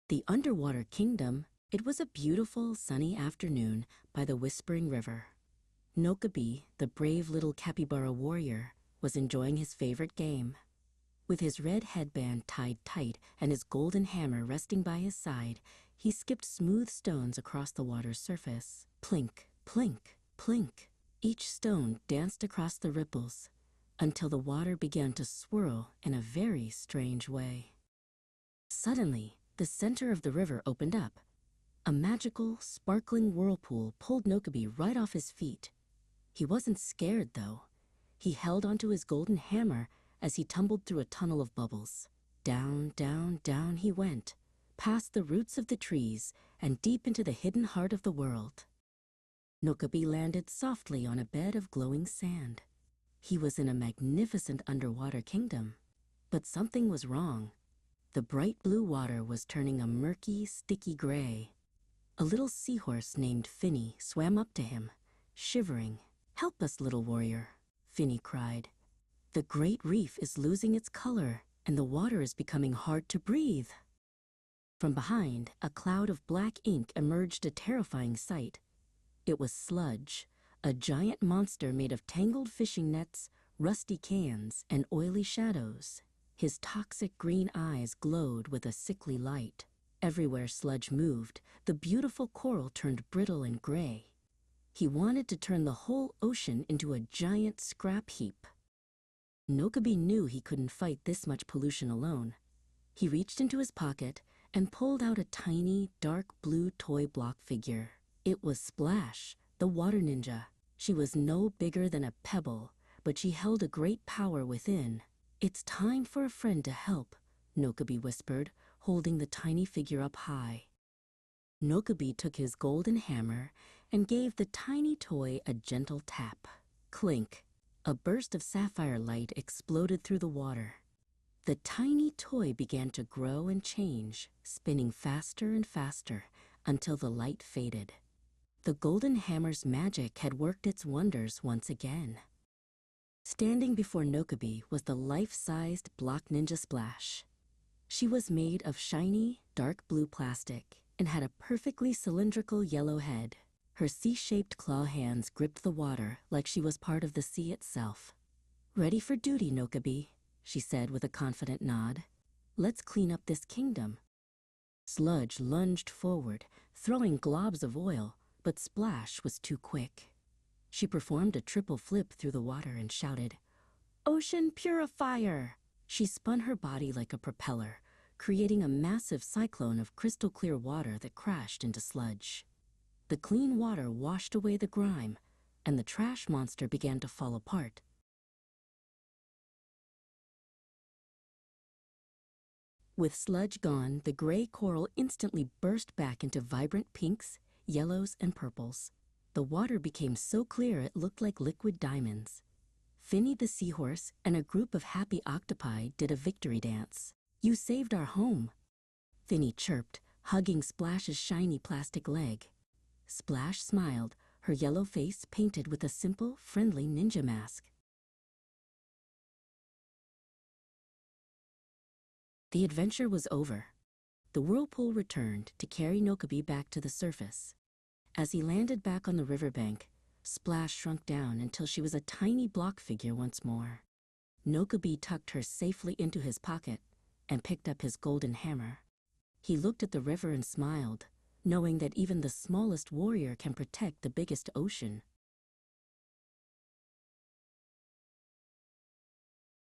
The Underwater Kingdom. It was a beautiful, sunny afternoon by the Whispering River. Nokobi, the brave little capybara warrior, was enjoying his favorite game. With his red headband tied tight and his golden hammer resting by his side, he skipped smooth stones across the water's surface. Plink, plink, plink. Each stone danced across the ripples until the water began to swirl in a very strange way. Suddenly, the center of the river opened up. A magical, sparkling whirlpool pulled Nokobi right off his feet. He wasn't scared, though. He held onto his golden hammer as he tumbled through a tunnel of bubbles. Down, down, down he went, past the roots of the trees and deep into the hidden heart of the world. Nokobi landed softly on a bed of glowing sand. He was in a magnificent underwater kingdom. But something was wrong. The bright blue water was turning a murky, sticky gray. A little seahorse named Finny swam up to him, shivering. "Help us, little warrior," Finny cried. "The great reef is losing its color, and the water is becoming hard to breathe." From behind, a cloud of black ink emerged, a terrifying sight. It was Sludge, a giant monster made of tangled fishing nets, rusty cans, and oily shadows. His toxic green eyes glowed with a sickly light. Everywhere Sludge moved, the beautiful coral turned brittle and gray. He wanted to turn the whole ocean into a giant scrap heap. Nokobi knew he couldn't fight this much pollution alone. He reached into his pocket and pulled out a tiny, dark blue toy block figure. It was Splash, the water ninja. She was no bigger than a pebble, but she held a great power within. "It's time for a friend to help," Nokobi whispered, holding the tiny figure up high. Nokobi took his golden hammer and gave the tiny toy a gentle tap. Clink! A burst of sapphire light exploded through the water. The tiny toy began to grow and change, spinning faster and faster until the light faded. The golden hammer's magic had worked its wonders once again. Standing before Nokobi was the life-sized block ninja Splash. She was made of shiny, dark blue plastic and had a perfectly cylindrical yellow head. Her sea-shaped claw hands gripped the water like she was part of the sea itself. "Ready for duty, Nokobi," she said with a confident nod. "Let's clean up this kingdom." Sludge lunged forward, throwing globs of oil, but Splash was too quick. She performed a triple flip through the water and shouted, "Ocean Purifier!" She spun her body like a propeller, creating a massive cyclone of crystal-clear water that crashed into Sludge. The clean water washed away the grime, and the trash monster began to fall apart. With Sludge gone, the gray coral instantly burst back into vibrant pinks, yellows, and purples. The water became so clear it looked like liquid diamonds. Finny the seahorse and a group of happy octopi did a victory dance. "You saved our home," Finny chirped, hugging Splash's shiny plastic leg. Splash smiled, her yellow face painted with a simple, friendly ninja mask. The adventure was over. The whirlpool returned to carry Nokobi back to the surface. As he landed back on the riverbank, Splash shrunk down until she was a tiny block figure once more. Nokobi tucked her safely into his pocket and picked up his golden hammer. He looked at the river and smiled, knowing that even the smallest warrior can protect the biggest ocean.